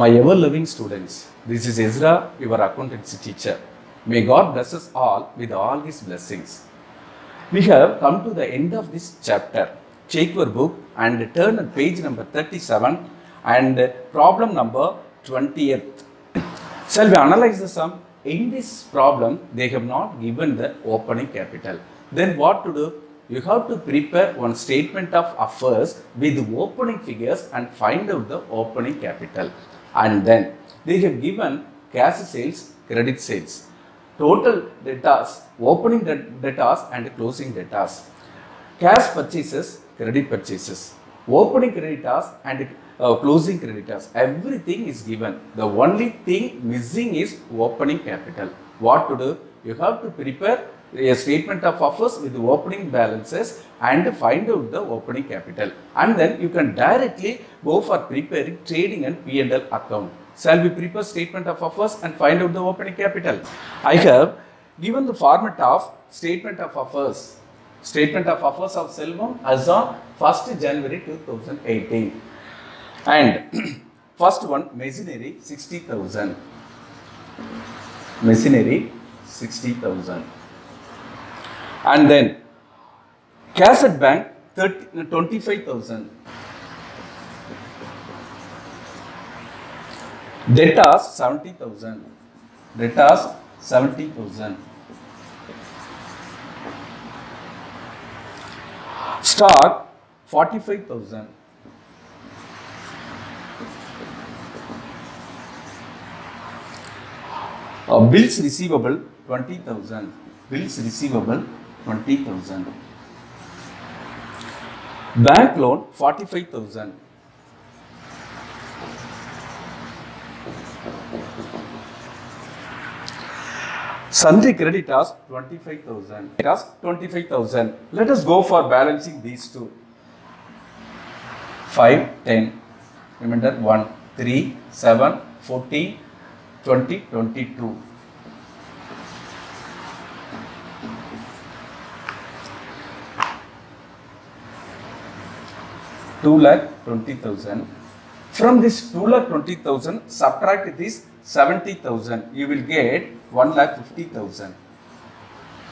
My ever-loving students, this is Ezra, your accountancy teacher. May God bless us all with all His blessings. We have come to the end of this chapter. Take your book and turn to page number 37 and problem number 20th. Shall we analyze the sum? In this problem, they have not given the opening capital. Then what to do? You have to prepare one statement of affairs with the opening figures and find out the opening capital. And then they have given cash sales, credit sales, total debtors, opening debtors and closing debtors, cash purchases, credit purchases, opening creditors and closing creditors. Everything is given. The only thing missing is opening capital. What to do? You have to prepare a statement of affairs with the opening balances and find out the opening capital. And then you can directly go for preparing trading and P&L account. Shall we prepare statement of affairs and find out the opening capital? I have given the format of statement of affairs. Statement of affairs of Selvam as on 1st January 2018. And first one, machinery 60,000. Machinery 60,000. And then cash at bank 25,000. Debtors 70,000. Debtors 70,000. Stock 45,000. Bills receivable 20,000. Bills receivable 20,000. Bank loan 45,000. Sundry creditors 25,000. 25,000. Let us go for balancing these two. 5, 10. Remember 1, 3, 7, 14, 20, 22. 2,20,000. From this 2,20,000, subtract this 70,000. You will get 1,50,000.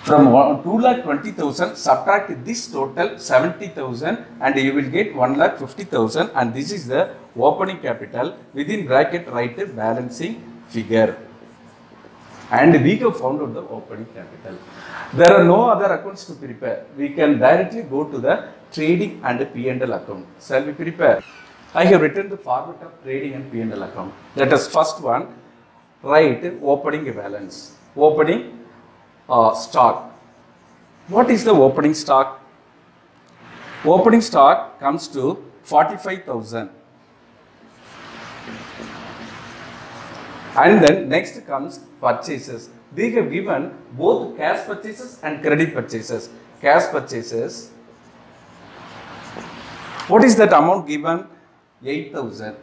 From 2,20,000, subtract this total 70,000 and you will get 1,50,000. And this is the opening capital. Within bracket, write a balancing figure. And we have found out the opening capital. There are no other accounts to prepare. We can directly go to the trading and P&L account. Shall we prepare? I have written the format of trading and P&L account. Let us first one write opening balance. Opening stock. What is the opening stock? Opening stock comes to 45,000. And then next comes purchases. They have given both cash purchases and credit purchases. Cash purchases. What is that amount given? 8,000.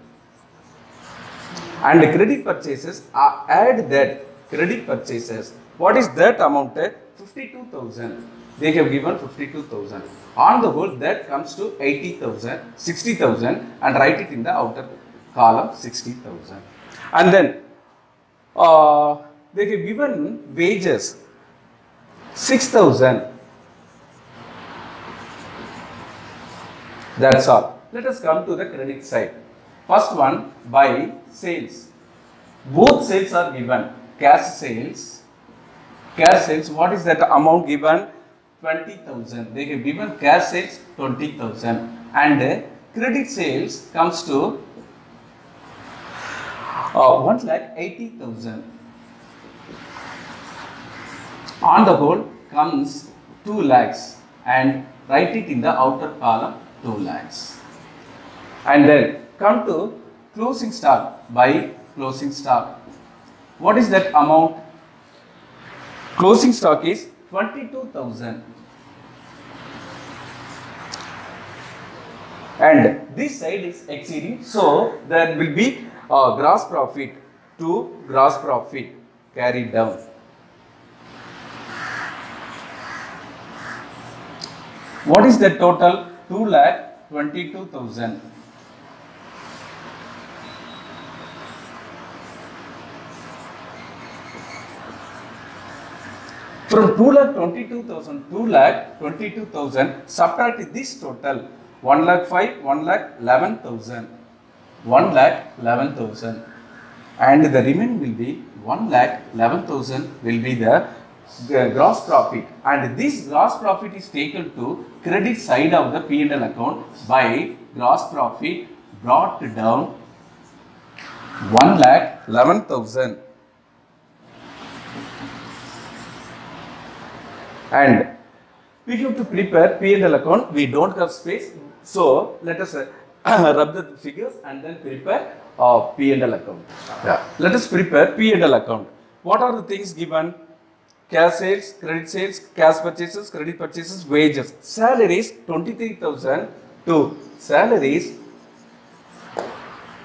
And credit purchases, add that credit purchases. What is that amount? 52,000. They have given 52,000. On the whole, that comes to 80,000, 60,000, and write it in the outer column 60,000. And then they have given wages 6,000. That's all. Let us come to the credit side. First one, by sales. Both sales are given. Cash sales. Cash sales, what is that amount given? 20,000. They have given cash sales 20,000. And credit sales comes to 1,80,000. On the whole comes 2 lakhs and write it in the outer column 2 lakhs. And then come to closing stock. By closing stock. What is that amount? Closing stock is 22,000. And this side is exceeding, so there will be gross profit to gross profit carried down. What is the total? 2,22,000. From 2,22,000, 2,22,000, subtract this total 1,05,000, 1,11,000, 1,11,000, and the remaining will be 1,11,000 will be the gross profit, and this gross profit is taken to credit side of the P&L account by gross profit brought down 1,11,000. And we have to prepare P&L account. We don't have space, so let us rub the figures and then prepare P&L account. Yeah. Let us prepare P&L account. What are the things given? Cash sales, cash purchases, credit purchases, wages. Salaries 23,000 to salaries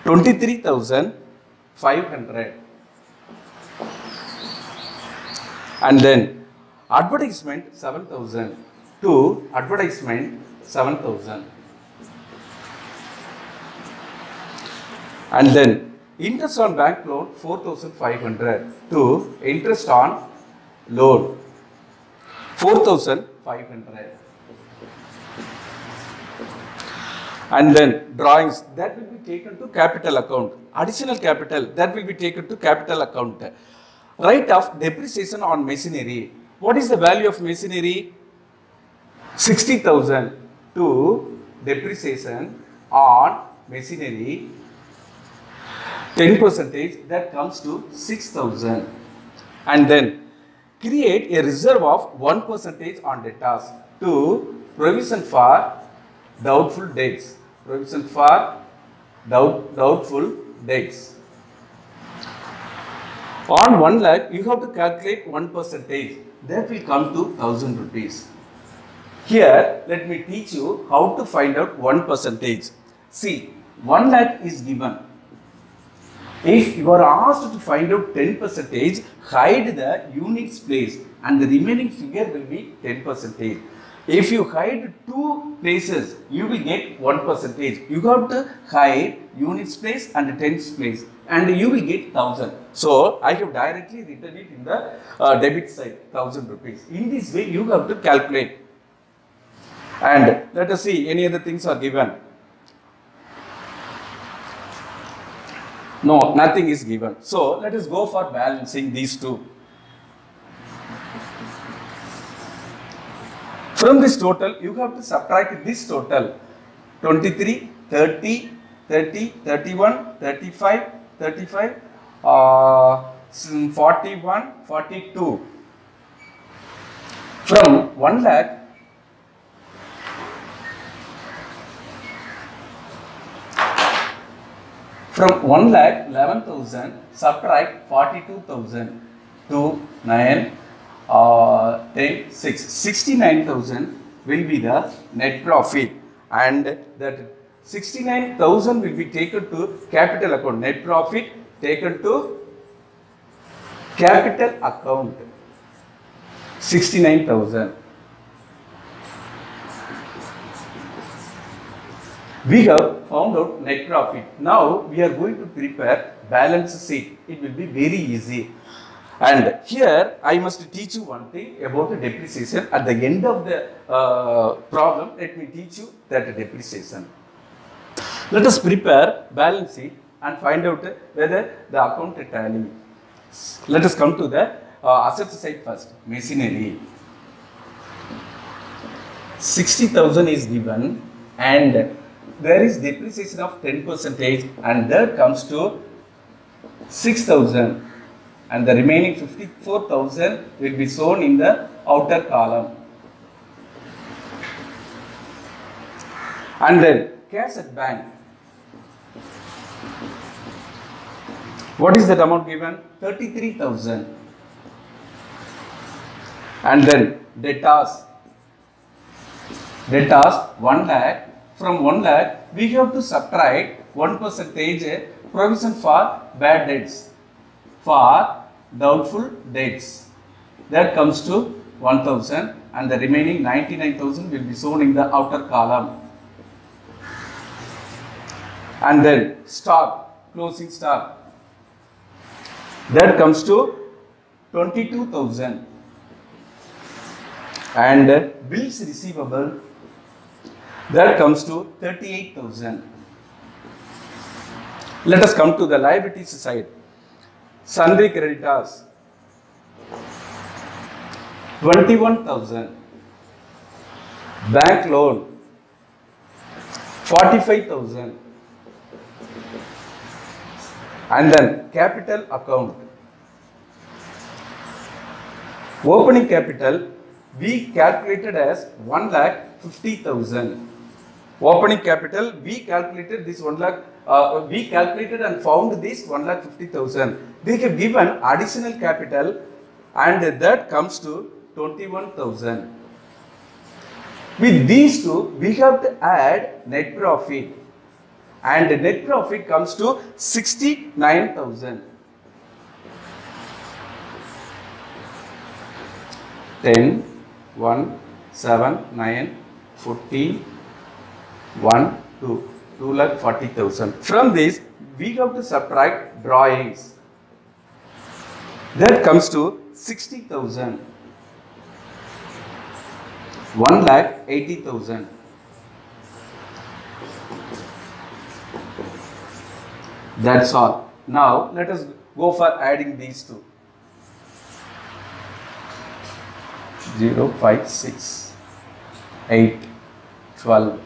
23,500. And then advertisement 7,000 to advertisement 7,000. And then interest on bank loan 4,500 to interest on loan 4,500. And then drawings, that will be taken to capital account. Additional capital, that will be taken to capital account. Write off depreciation on machinery. What is the value of machinery? 60,000 to depreciation on machinery 10%, that comes to 6,000. And then create a reserve of 1% on debtors to provision for doubtful debts. Provision for doubtful debts. On 1 lakh, you have to calculate 1%. That will come to 1,000 rupees. Here, let me teach you how to find out 1%. See, 1 lakh is given. If you are asked to find out 10%, hide the units place and the remaining figure will be 10%. If you hide 2 places, you will get 1%. You have to hide units place and tens place and you will get 1,000. So, I have directly written it in the debit side, 1,000 rupees. In this way, you have to calculate. And let us see, any other things are given. No, nothing is given. So, let us go for balancing these two. From this total, you have to subtract this total 23, 30, 30, 31, 35, 35, 41, 42. From 1 lakh, from 1,11,000, subtract 42,000 to 9, 10, 6. 69,000 will be the net profit, and that 69,000 will be taken to capital account. Net profit taken to capital account. 69,000. We have found out net profit. Now we are going to prepare balance sheet. It will be very easy. And here I must teach you one thing about the depreciation. At the end of the problem, let me teach you that depreciation. Let us prepare balance sheet and find out whether the account tally. Let us come to the asset side first. Machinery. 60,000 is given and there is depreciation of 10% and that comes to 6,000 and the remaining 54,000 will be shown in the outer column. And then cash at bank. What is that amount given? 33,000. And then debtors. Debtors 1 lakh. From 1 lakh, we have to subtract 1% provision for bad debts, for doubtful debts. That comes to 1,000 and the remaining 99,000 will be shown in the outer column. And then stock, closing stock. That comes to 22,000. And bills receivable, that comes to 38,000. Let us come to the liabilities side. Sundry creditors, 21,000. Bank loan, 45,000. And then capital account. Opening capital, we calculated as 1,50,000. Opening capital, we calculated this 1 lakh, we calculated and found this 1,50,000. They have given additional capital and that comes to 21,000. With these two, we have to add net profit, and the net profit comes to 69,000. 10, 1, 7, 9, 14, 1, 2, 2,40,000. From this, we have to subtract drawings. That comes to 60,000. 1,80,000. That's all. Now let us go for adding these two. 0, 5, 6, 8, 12,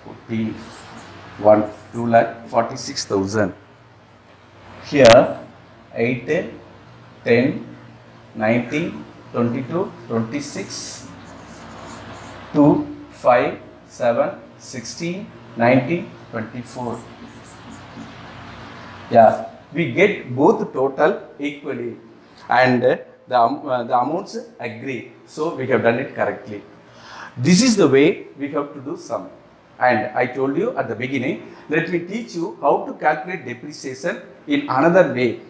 14, 1, 2,46,000. Here 8, 10, 19, 22, 26, 2, 5, 7, 16, 19, 24. Yeah, we get both total equally and the amounts agree. So we have done it correctly. This is the way we have to do sum. And I told you at the beginning, let me teach you how to calculate depreciation in another way.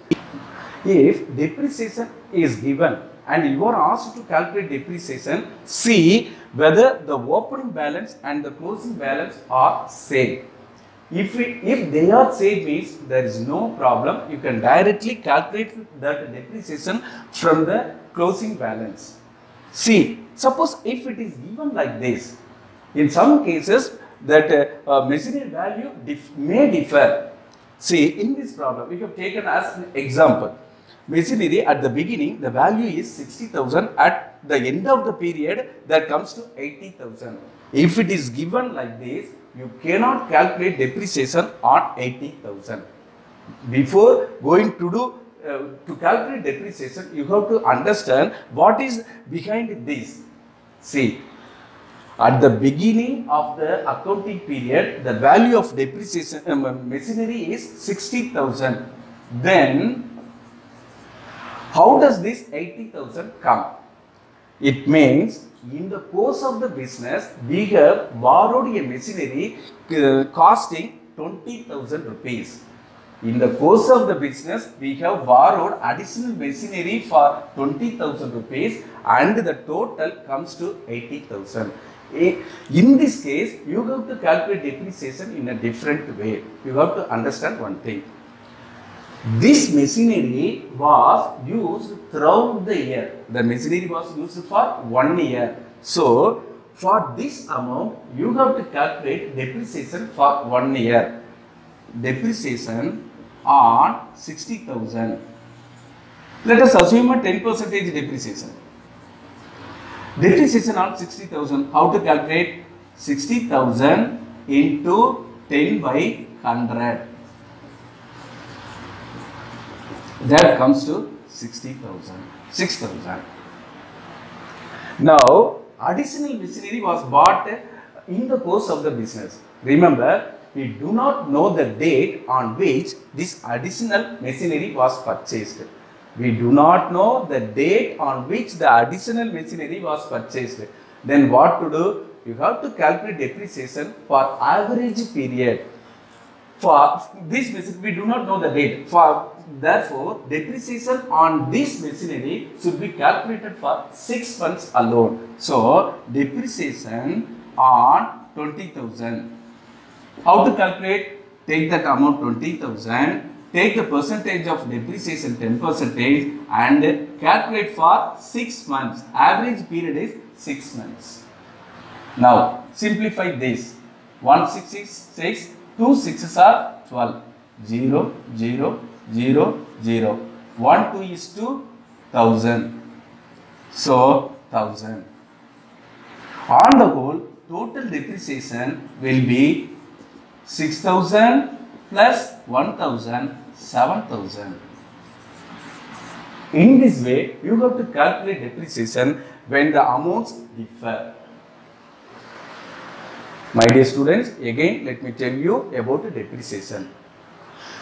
If depreciation is given and you are asked to calculate depreciation, see whether the opening balance and the closing balance are same. If they are same, means there is no problem. You can directly calculate that depreciation from the closing balance. See, suppose if it is given like this, in some cases that machinery value may differ. See, in this problem, we have taken as an example. Machinery at the beginning, the value is 60,000. At the end of the period, that comes to 80,000. If it is given like this, you cannot calculate depreciation on 80,000. Before going to do to calculate depreciation, you have to understand what is behind this. See, at the beginning of the accounting period, the value of depreciation machinery is 60,000. Then, how does this 80,000 come? It means in the course of the business, we have borrowed a machinery costing 20,000 rupees. In the course of the business, we have borrowed additional machinery for 20,000 rupees and the total comes to 80,000. In this case, you have to calculate depreciation in a different way. You have to understand one thing. This machinery was used throughout the year. The machinery was used for 1 year. So, for this amount, you have to calculate depreciation for 1 year. Depreciation on 60,000. Let us assume a 10% depreciation. Depreciation on 60,000. How to calculate? 60,000 into 10 by 100. That comes to 60,000. 6,000. Now, additional machinery was bought in the course of the business. Remember, we do not know the date on which this additional machinery was purchased. We do not know the date on which the additional machinery was purchased. Then what to do? You have to calculate depreciation for average period. For this machinery, we do not know the date. Therefore, depreciation on this machinery should be calculated for 6 months alone. So, depreciation on 20,000. How to calculate? Take that amount 20,000, take the percentage of depreciation 10% and calculate for 6 months. Average period is 6 months. Now, simplify this. 1666, 2 6s are 12. 0, 0, 0, 0. 1, 2 is 2, 1000. So, 1000. On the whole, total depreciation will be 6000 plus 1000, 7000. In this way, you have to calculate depreciation when the amounts differ. My dear students, again let me tell you about the depreciation.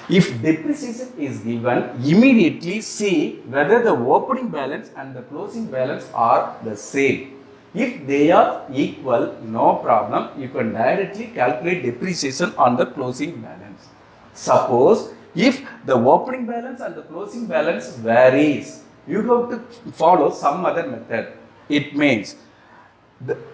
If depreciation is given, immediately see whether the opening balance and the closing balance are the same. If they are equal, no problem, you can directly calculate depreciation on the closing balance. Suppose if the opening balance and the closing balance varies, you have to follow some other method. It means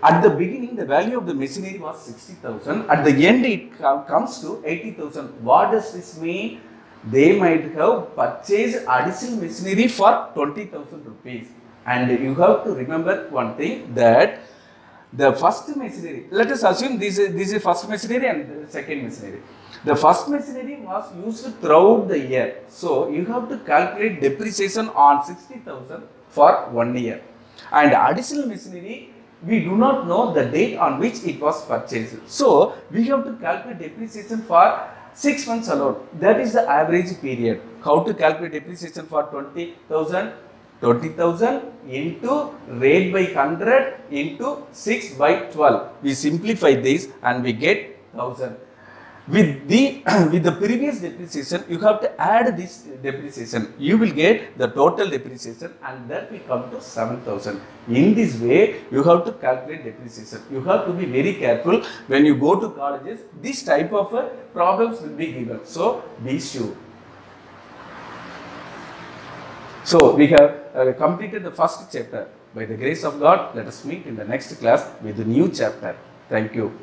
at the beginning the value of the machinery was 60,000, at the end it comes to 80,000. What does this mean? They might have purchased additional machinery for 20,000 rupees. And you have to remember one thing, that the first machinery, let us assume this is first machinery and the second machinery. The first machinery was used throughout the year. So, you have to calculate depreciation on 60,000 for 1 year. And additional machinery, we do not know the date on which it was purchased. So, we have to calculate depreciation for 6 months alone. That is the average period. How to calculate depreciation for 20,000? 20,000 into rate by 100 into 6 by 12. We simplify this and we get 1000. With the previous depreciation, you have to add this depreciation. You will get the total depreciation and that will come to 7,000. In this way, you have to calculate depreciation. You have to be very careful when you go to colleges. This type of problems will be given. So, be sure. So, we have completed the first chapter. By the grace of God, let us meet in the next class with the new chapter. Thank you.